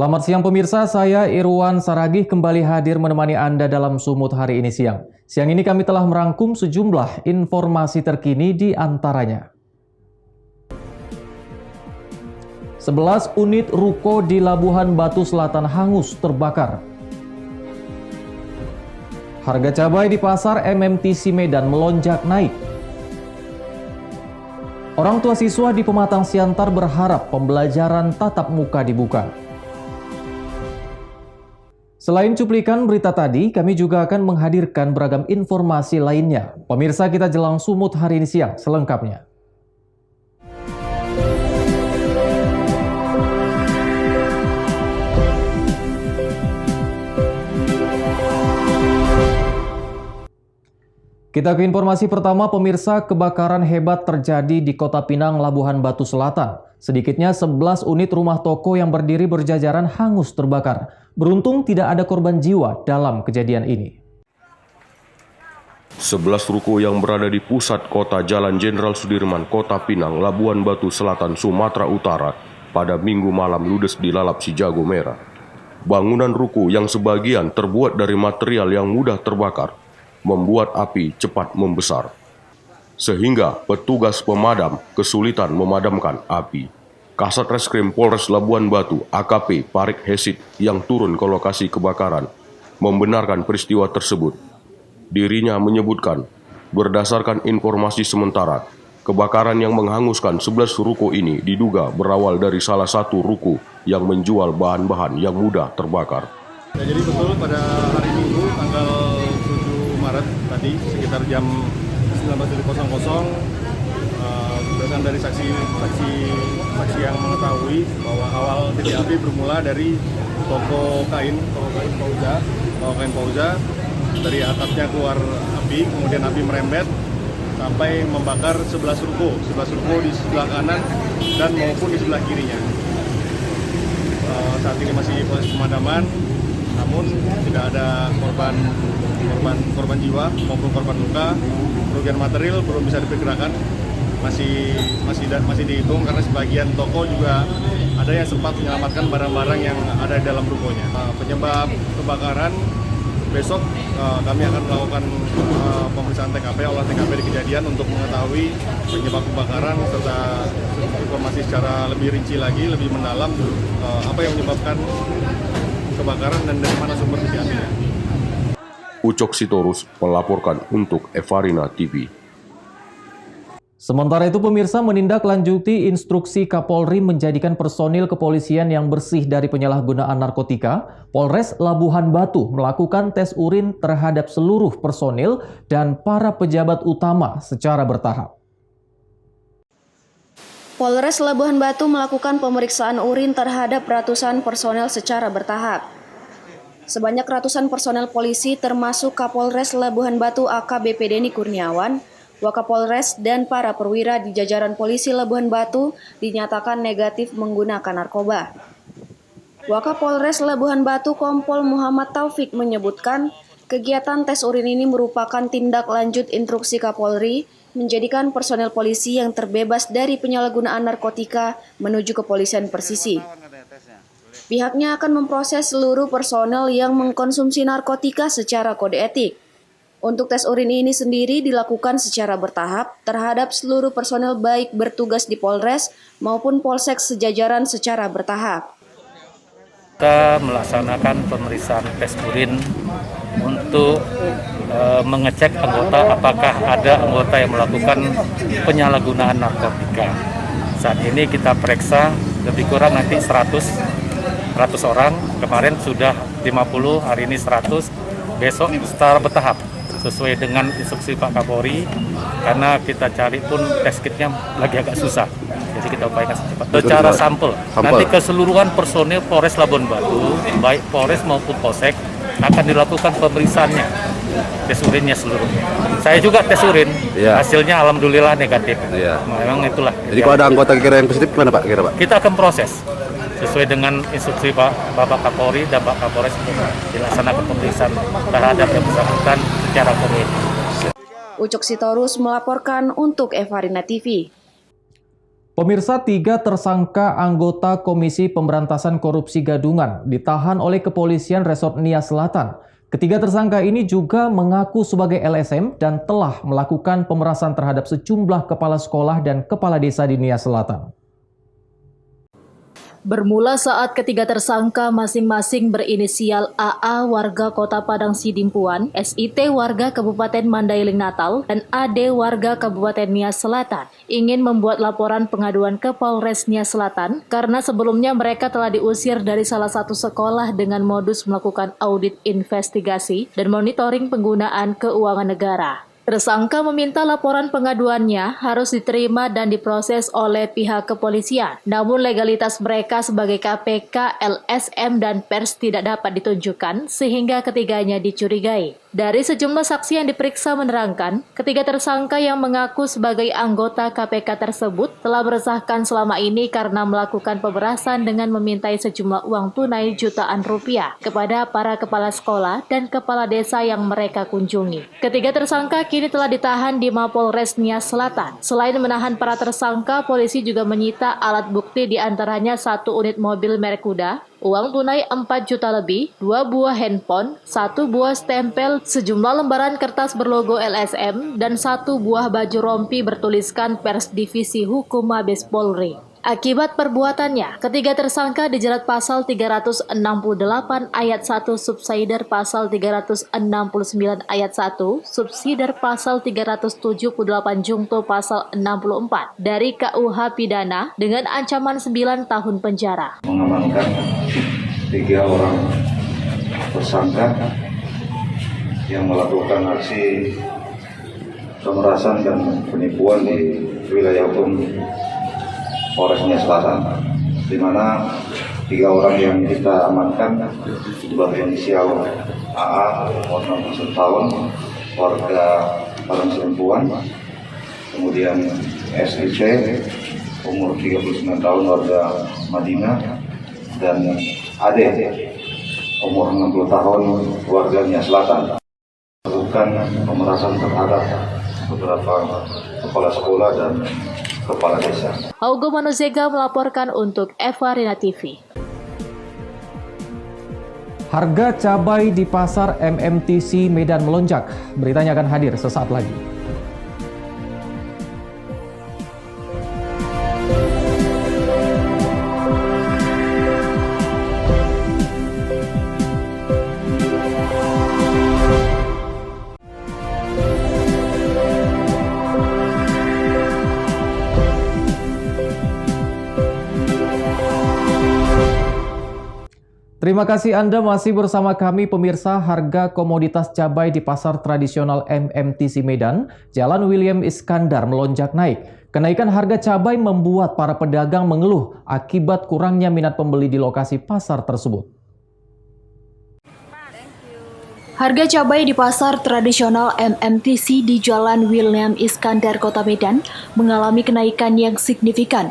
Selamat siang pemirsa, saya Irwan Saragih kembali hadir menemani Anda dalam Sumut hari ini siang. Siang ini kami telah merangkum sejumlah informasi terkini di antaranya. 11 unit ruko di Labuhan Batu Selatan hangus terbakar. Harga cabai di pasar MMTC Medan melonjak naik. Orang tua siswa di Pematang Siantar berharap pembelajaran tatap muka dibuka. Selain cuplikan berita tadi, kami juga akan menghadirkan beragam informasi lainnya. Pemirsa, kita jelang Sumut hari ini siang selengkapnya. Kita ke informasi pertama, pemirsa. Kebakaran hebat terjadi di Kota Pinang, Labuhan Batu Selatan. Sedikitnya 11 unit rumah toko yang berdiri berjajaran hangus terbakar. Beruntung tidak ada korban jiwa dalam kejadian ini. 11 ruko yang berada di pusat kota Jalan Jenderal Sudirman, Kota Pinang, Labuhan Batu Selatan, Sumatera Utara pada Minggu malam ludes dilalap si jago merah. Bangunan ruko yang sebagian terbuat dari material yang mudah terbakar membuat api cepat membesar, sehingga petugas pemadam kesulitan memadamkan api. Kasat Reskrim Polres Labuhan Batu, AKP Parik Hesit, yang turun ke lokasi kebakaran, membenarkan peristiwa tersebut. Dirinya menyebutkan, berdasarkan informasi sementara, kebakaran yang menghanguskan 11 ruko ini diduga berawal dari salah satu ruko yang menjual bahan-bahan yang mudah terbakar. Ya, jadi betul pada hari Minggu tanggal 7 Maret tadi sekitar jam 19.00 berdasarkan dari saksi yang mengetahui bahwa awal titik api bermula dari toko kain Fauza. Dari atapnya keluar api, kemudian api merembet sampai membakar 11 ruko di sebelah kanan dan maupun di sebelah kirinya. Saat ini masih proses pemadaman, namun tidak ada korban jiwa maupun korban luka. Kerugian material belum bisa diperkirakan, masih dihitung karena sebagian toko juga ada yang sempat menyelamatkan barang-barang yang ada di dalam rukonya. Penyebab kebakaran besok kami akan melakukan pemeriksaan TKP, olah TKP di kejadian untuk mengetahui penyebab kebakaran serta informasi secara lebih rinci lagi, lebih mendalam apa yang menyebabkan kebakaran dan dari mana sumber titik apinya. Ucok Sitorus melaporkan untuk Evarina TV. Sementara itu pemirsa, menindaklanjuti instruksi Kapolri menjadikan personil kepolisian yang bersih dari penyalahgunaan narkotika, Polres Labuhan Batu melakukan tes urin terhadap seluruh personil dan para pejabat utama secara bertahap. Polres Labuhan Batu melakukan pemeriksaan urin terhadap ratusan personel secara bertahap. Sebanyak ratusan personel polisi termasuk Kapolres Labuhan Batu AKBP Denny Kurniawan, Wakapolres dan para perwira di jajaran polisi Labuhan Batu dinyatakan negatif menggunakan narkoba. Wakapolres Labuhan Batu Kompol Muhammad Taufik menyebutkan kegiatan tes urin ini merupakan tindak lanjut instruksi Kapolri menjadikan personel polisi yang terbebas dari penyalahgunaan narkotika menuju kepolisian persisi. Pihaknya akan memproses seluruh personel yang mengkonsumsi narkotika secara kode etik. Untuk tes urin ini sendiri dilakukan secara bertahap terhadap seluruh personel baik bertugas di Polres maupun Polsek sejajaran secara bertahap. Kita melaksanakan pemeriksaan tes urin untuk mengecek anggota apakah ada anggota yang melakukan penyalahgunaan narkotika. Saat ini kita periksa lebih kurang nanti 100 orang, kemarin sudah 50, hari ini 100, besok secara bertahap sesuai dengan instruksi Pak Kapolri, karena kita cari pun tes kitnya lagi agak susah, jadi kita upayakan secepat. Secara sampel, nanti keseluruhan personil Polres Labuhan Batu, baik Polres maupun Polsek, akan dilakukan pemeriksaannya, tes urinnya seluruhnya. Saya juga tes urin, hasilnya alhamdulillah negatif. Memang itulah. Jadi kalau ada anggota kira yang positif gimana Pak? Kita akan proses sesuai dengan instruksi Bapak Kapolri dan Pak Kapolres untuk dilaksanakan pemeriksaan terhadap yang bersangkutan secara kode etik. Ucok Sitorus melaporkan untuk Evarina TV. Pemirsa, 3 tersangka anggota Komisi Pemberantasan Korupsi Gadungan ditahan oleh Kepolisian Resort Nia Selatan. Ketiga tersangka ini juga mengaku sebagai LSM dan telah melakukan pemerasan terhadap sejumlah kepala sekolah dan kepala desa di Nia Selatan. Bermula saat ketiga tersangka masing-masing berinisial AA warga Kota Padang Sidimpuan, SIT warga Kabupaten Mandailing Natal, dan AD warga Kabupaten Nia Selatan ingin membuat laporan pengaduan ke Polres Nia Selatan karena sebelumnya mereka telah diusir dari salah satu sekolah dengan modus melakukan audit investigasi dan monitoring penggunaan keuangan negara. Tersangka meminta laporan pengaduannya harus diterima dan diproses oleh pihak kepolisian. Namun legalitas mereka sebagai KPK, LSM, dan pers tidak dapat ditunjukkan sehingga ketiganya dicurigai. Dari sejumlah saksi yang diperiksa menerangkan, ketiga tersangka yang mengaku sebagai anggota KPK tersebut telah meresahkan selama ini karena melakukan pemerasan dengan memintai sejumlah uang tunai jutaan rupiah kepada para kepala sekolah dan kepala desa yang mereka kunjungi. Ketiga tersangka kini telah ditahan di Mapolres Nia Selatan. Selain menahan para tersangka, polisi juga menyita alat bukti diantaranya 1 unit mobil merek kuda, uang tunai 4 juta lebih, 2 buah handphone, 1 buah stempel, sejumlah lembaran kertas berlogo LSM, dan 1 buah baju rompi bertuliskan Pers Divisi Hukum Mabes Polri. Akibat perbuatannya, ketiga tersangka dijerat pasal 368 ayat 1 subsidiar pasal 369 ayat 1 subsidiar pasal 378 jungto pasal 64 dari KUH pidana dengan ancaman 9 tahun penjara. Mengamankan 3 orang tersangka yang melakukan aksi pemerasan dan penipuan di wilayah hukum Polres Nia Selatan, di mana 3 orang yang kita amankan berinisial AA, umur 61 tahun, warga Padang Sidimpuan, kemudian SIC, umur 39 tahun, warga Madinah, dan AD, umur 60 tahun, warga Nia Selatan, melakukan pemerasan terhadap beberapa kepala sekolah dan kepala desa. Augo Manuzega melaporkan untuk Eva Rina TV. Harga cabai di pasar MMTC Medan melonjak. Beritanya akan hadir sesaat lagi. Terima kasih Anda masih bersama kami pemirsa. Harga komoditas cabai di pasar tradisional MMTC Medan, Jalan William Iskandar melonjak naik. Kenaikan harga cabai membuat para pedagang mengeluh akibat kurangnya minat pembeli di lokasi pasar tersebut. Harga cabai di pasar tradisional MMTC di Jalan William Iskandar, Kota Medan mengalami kenaikan yang signifikan.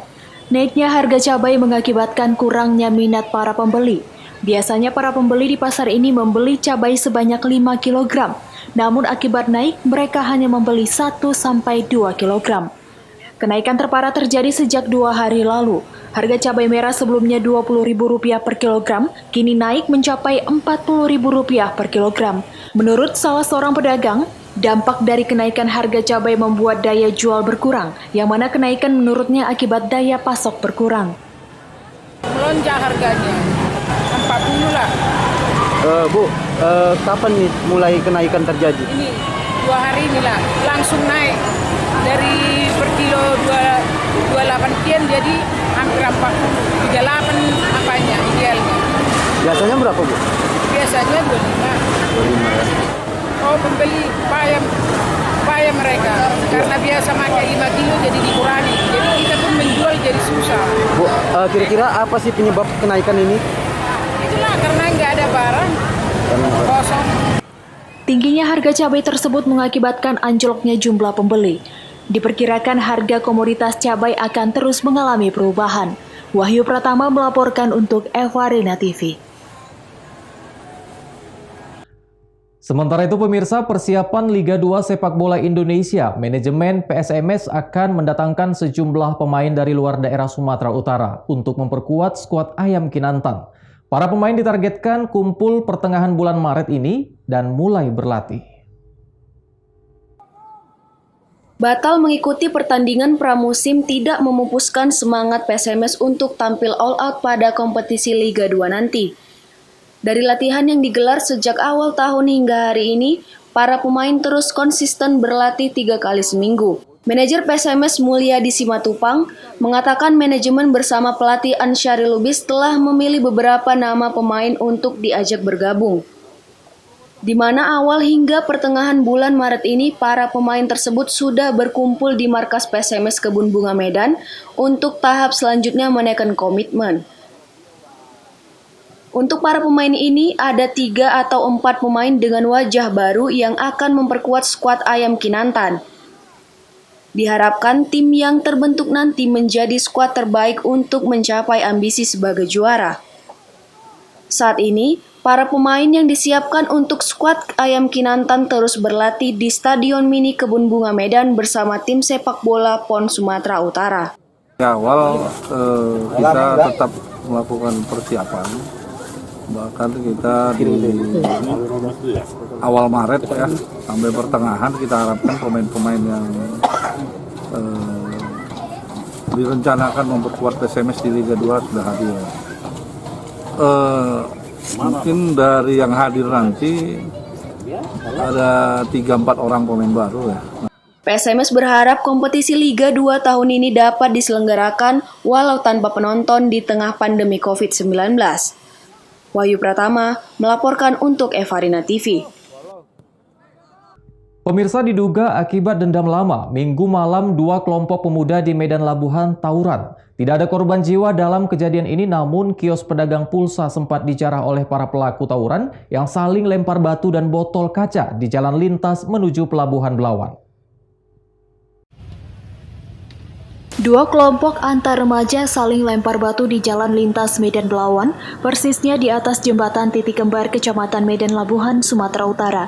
Naiknya harga cabai mengakibatkan kurangnya minat para pembeli. Biasanya para pembeli di pasar ini membeli cabai sebanyak 5 kg. Namun akibat naik, mereka hanya membeli 1-2 kg. Kenaikan terparah terjadi sejak 2 hari lalu. Harga cabai merah sebelumnya Rp20.000 per kilogram, kini naik mencapai Rp40.000 per kilogram. Menurut salah seorang pedagang, dampak dari kenaikan harga cabai membuat daya jual berkurang, yang mana kenaikan menurutnya akibat daya pasok berkurang. Melonjak harganya, 40 lah. Bu, kapan nih mulai kenaikan terjadi? Ini 2 hari inilah langsung naik dari per kilo 28 kian jadi hampir 40, 38 apanya idealnya. Biasanya berapa, Bu? Biasanya 25 ya. Oh, pembeli payah mereka karena biasa pakai 5 kilo jadi dikurangi. Jadi kita pun menjual jadi susah. Bu, kira-kira apa sih penyebab kenaikan ini? Itulah karena nggak ada barang, kosong. Tingginya harga cabai tersebut mengakibatkan anjloknya jumlah pembeli. Diperkirakan harga komoditas cabai akan terus mengalami perubahan. Wahyu Pratama melaporkan untuk Eva Rina TV. Sementara itu pemirsa, persiapan Liga 2 Sepak Bola Indonesia, manajemen PSMS akan mendatangkan sejumlah pemain dari luar daerah Sumatera Utara untuk memperkuat skuad Ayam Kinantan. Para pemain ditargetkan kumpul pertengahan bulan Maret ini dan mulai berlatih. Batal mengikuti pertandingan pramusim tidak memupuskan semangat PSMS untuk tampil all out pada kompetisi Liga 2 nanti. Dari latihan yang digelar sejak awal tahun hingga hari ini, para pemain terus konsisten berlatih 3 kali seminggu. Manajer PSMS Mulyadi Simatupang mengatakan manajemen bersama pelatih Ansyari Lubis telah memilih beberapa nama pemain untuk diajak bergabung. Di mana awal hingga pertengahan bulan Maret ini, para pemain tersebut sudah berkumpul di markas PSMS Kebun Bunga Medan untuk tahap selanjutnya menaikkan komitmen. Untuk para pemain ini, ada 3 atau 4 pemain dengan wajah baru yang akan memperkuat skuad Ayam Kinantan. Diharapkan tim yang terbentuk nanti menjadi skuad terbaik untuk mencapai ambisi sebagai juara. Saat ini, para pemain yang disiapkan untuk skuad Ayam Kinantan terus berlatih di Stadion Mini Kebun Bunga Medan bersama tim sepak bola PON Sumatera Utara. Di awal kita tetap melakukan persiapan. Bahkan kita di awal Maret ya sampai pertengahan kita harapkan pemain-pemain yang direncanakan memperkuat PSMS di Liga 2 sudah hadir. Mungkin dari yang hadir nanti ada 3-4 orang pemain baru ya. PSMS berharap kompetisi Liga 2 tahun ini dapat diselenggarakan walau tanpa penonton di tengah pandemi COVID-19. Wahyu Pratama melaporkan untuk Evarina TV. Pemirsa, diduga akibat dendam lama, Minggu malam 2 kelompok pemuda di Medan Labuhan tawuran. Tidak ada korban jiwa dalam kejadian ini, namun kios pedagang pulsa sempat dijarah oleh para pelaku tawuran yang saling lempar batu dan botol kaca di jalan lintas menuju Pelabuhan Belawan. 2 kelompok antar remaja saling lempar batu di jalan lintas Medan Belawan, persisnya di atas jembatan Titik Kembar, Kecamatan Medan Labuhan, Sumatera Utara.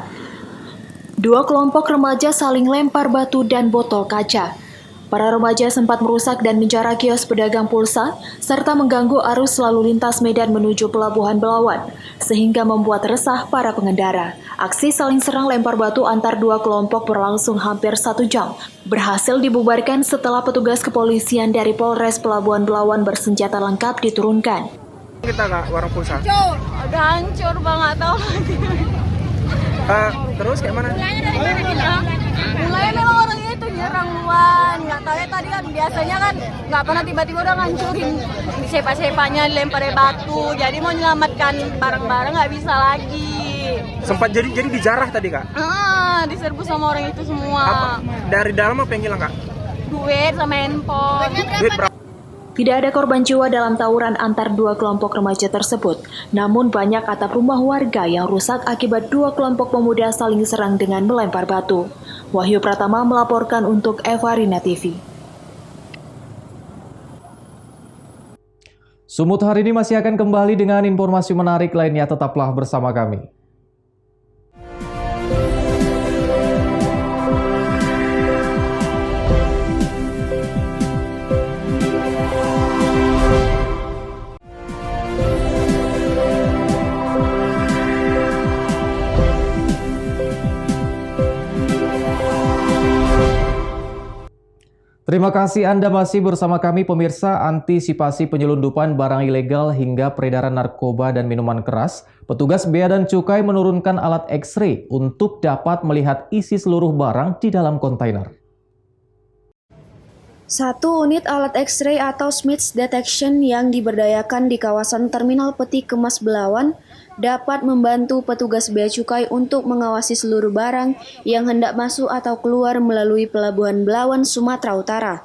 2 kelompok remaja saling lempar batu dan botol kaca. Para remaja sempat merusak dan menjarah kios pedagang pulsa, serta mengganggu arus lalu lintas Medan menuju Pelabuhan Belawan, sehingga membuat resah para pengendara. Aksi saling serang lempar batu antar 2 kelompok berlangsung hampir 1 jam. Berhasil dibubarkan setelah petugas kepolisian dari Polres Pelabuhan Belawan bersenjata lengkap diturunkan. Kita nggak warung pulsa? Udah hancur banget tau. Terus kayak mana? Mulai memang orang itu nyerang duluan. Nggak tahu ya, tadi kan biasanya kan nggak pernah tiba-tiba udah ngancurin sepa-sepanya, lempar batu. Jadi mau menyelamatkan barang-barang nggak bisa lagi. Sempat jadi dijarah tadi kak? Diserbu sama orang itu semua. Apa? Dari dalam apa yang hilang kak? Duit sama handphone. Duit berapa? Tidak ada korban jiwa dalam tawuran antar 2 kelompok remaja tersebut. Namun banyak atap rumah warga yang rusak akibat 2 kelompok pemuda saling serang dengan melempar batu. Wahyu Pratama melaporkan untuk Evarina TV. Sumut hari ini masih akan kembali dengan informasi menarik lainnya, tetaplah bersama kami. Terima kasih Anda masih bersama kami pemirsa. Antisipasi penyelundupan barang ilegal hingga peredaran narkoba dan minuman keras, petugas Bea dan Cukai menurunkan alat X-ray untuk dapat melihat isi seluruh barang di dalam kontainer. 1 unit alat X-ray atau Smiths Detection yang diberdayakan di kawasan Terminal Peti Kemas Belawan dapat membantu petugas Bea Cukai untuk mengawasi seluruh barang yang hendak masuk atau keluar melalui Pelabuhan Belawan, Sumatera Utara.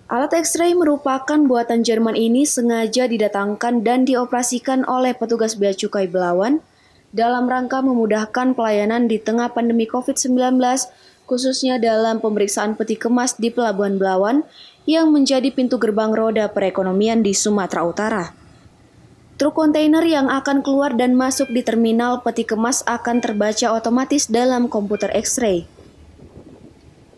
Alat X-ray merupakan buatan Jerman ini sengaja didatangkan dan dioperasikan oleh petugas Bea Cukai Belawan dalam rangka memudahkan pelayanan di tengah pandemi COVID-19, khususnya dalam pemeriksaan peti kemas di Pelabuhan Belawan yang menjadi pintu gerbang roda perekonomian di Sumatera Utara. Truk kontainer yang akan keluar dan masuk di terminal peti kemas akan terbaca otomatis dalam komputer X-ray.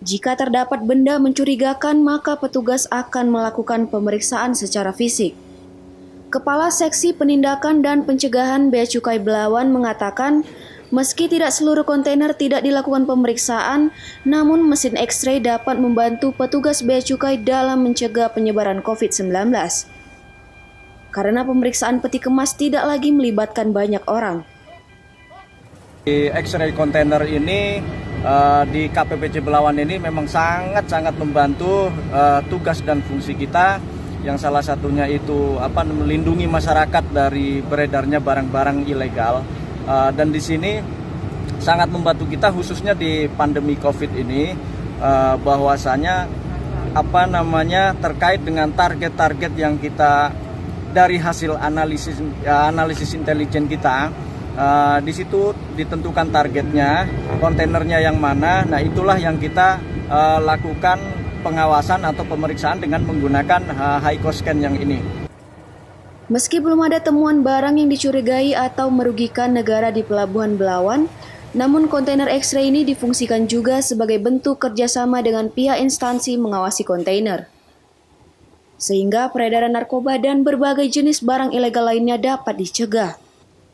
Jika terdapat benda mencurigakan, maka petugas akan melakukan pemeriksaan secara fisik. Kepala Seksi Penindakan dan Pencegahan Bea Cukai Belawan mengatakan, meski tidak seluruh kontainer tidak dilakukan pemeriksaan, namun mesin X-ray dapat membantu petugas Bea Cukai dalam mencegah penyebaran COVID-19. Karena pemeriksaan peti kemas tidak lagi melibatkan banyak orang. Di X-ray kontainer ini di KPPC Belawan ini memang sangat membantu tugas dan fungsi kita, yang salah satunya itu melindungi masyarakat dari beredarnya barang-barang ilegal, dan di sini sangat membantu kita khususnya di pandemi COVID ini, bahwasanya terkait dengan target-target yang kita dari hasil analisis intelijen kita. Di situ ditentukan targetnya, kontainernya yang mana. Nah, itulah yang kita lakukan pengawasan atau pemeriksaan dengan menggunakan HiCO-scan yang ini. Meski belum ada temuan barang yang dicurigai atau merugikan negara di Pelabuhan Belawan, namun kontainer X-ray ini difungsikan juga sebagai bentuk kerjasama dengan pihak instansi mengawasi kontainer. Sehingga peredaran narkoba dan berbagai jenis barang ilegal lainnya dapat dicegah.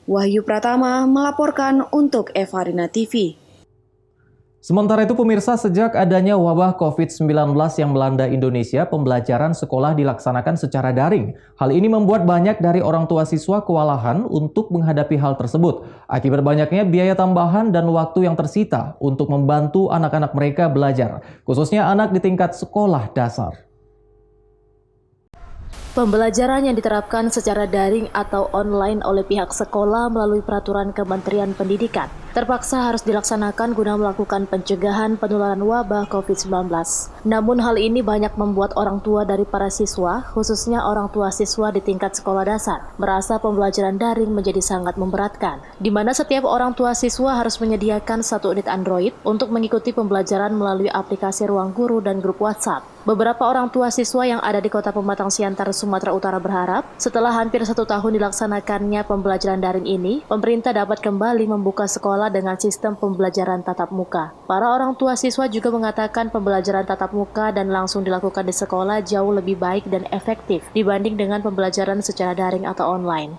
Wahyu Pratama melaporkan untuk Evarina TV. Sementara itu pemirsa, sejak adanya wabah COVID-19 yang melanda Indonesia, pembelajaran sekolah dilaksanakan secara daring. Hal ini membuat banyak dari orang tua siswa kewalahan untuk menghadapi hal tersebut. Akibat banyaknya biaya tambahan dan waktu yang tersita untuk membantu anak-anak mereka belajar, khususnya anak di tingkat sekolah dasar. Pembelajaran yang diterapkan secara daring atau online oleh pihak sekolah melalui peraturan Kementerian Pendidikan terpaksa harus dilaksanakan guna melakukan pencegahan penularan wabah COVID-19. Namun hal ini banyak membuat orang tua dari para siswa, khususnya orang tua siswa di tingkat sekolah dasar, merasa pembelajaran daring menjadi sangat memberatkan, di mana setiap orang tua siswa harus menyediakan 1 unit Android untuk mengikuti pembelajaran melalui aplikasi Ruang Guru dan grup WhatsApp. Beberapa orang tua siswa yang ada di Kota Pematang Siantar, Sumatera Utara berharap setelah hampir 1 tahun dilaksanakannya pembelajaran daring ini, pemerintah dapat kembali membuka sekolah dengan sistem pembelajaran tatap muka. Para orang tua siswa juga mengatakan pembelajaran tatap muka dan langsung dilakukan di sekolah jauh lebih baik dan efektif dibanding dengan pembelajaran secara daring atau online.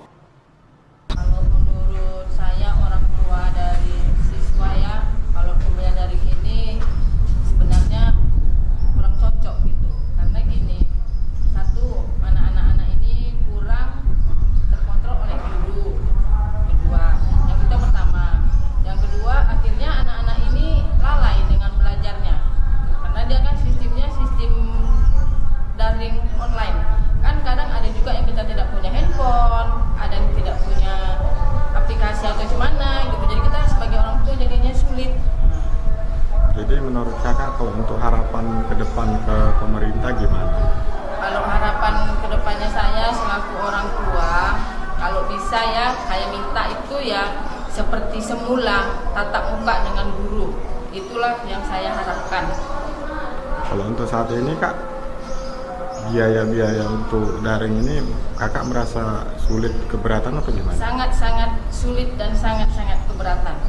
Kalau menurut saya orang tua dari siswa ya, kalau pembelajaran daring ini sebenarnya kurang cocok gitu. Karena gini, satu, anak-anak ini kurang terkontrol oleh guru. Yang pertama. Yang kedua, akhirnya anak-anak ini lalai dengan belajarnya. Karena dia kan sistemnya sistem daring online. Kan kadang ada juga yang kita tidak punya handphone, ada yang tidak punya aplikasi atau gimana gitu. Jadi kita sebagai orang tua jadinya sulit. Jadi menurut kakak kalau untuk harapan ke depan ke pemerintah gimana? Kalau harapan ke depannya saya selaku orang tua, kalau bisa ya saya minta itu ya seperti semula, tatap muka dengan guru. Itulah yang saya harapkan. Kalau untuk saat ini kak, biaya-biaya untuk daring ini kakak merasa sulit, keberatan atau gimana? Sangat-sangat sulit dan sangat-sangat keberatan.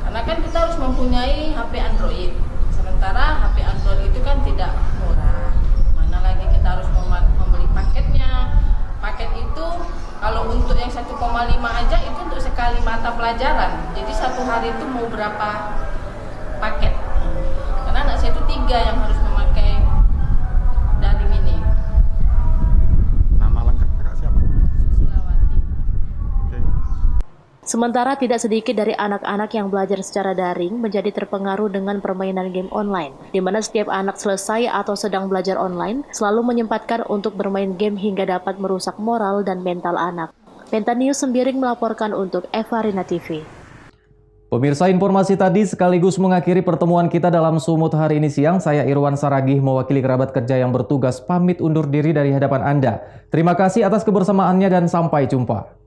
Karena kan kita harus mempunyai HP Android. Sementara HP Android itu kan tidak murah. Mana lagi kita harus membeli paketnya. Paket itu kalau untuk yang 1,5 aja itu untuk sekali mata pelajaran. Jadi 1 hari itu mau berapa paket. Karena anak saya itu 3 yang harus memakai daring ini. Nama lengkap kakak siapa? Susilawati. Okay. Sementara tidak sedikit dari anak-anak yang belajar secara daring menjadi terpengaruh dengan permainan game online, di mana setiap anak selesai atau sedang belajar online selalu menyempatkan untuk bermain game hingga dapat merusak moral dan mental anak. Penta News Sembiring melaporkan untuk Evarina TV. Pemirsa, informasi tadi sekaligus mengakhiri pertemuan kita dalam Sumut hari ini siang. Saya Irwan Saragih mewakili kerabat kerja yang bertugas pamit undur diri dari hadapan Anda. Terima kasih atas kebersamaannya dan sampai jumpa.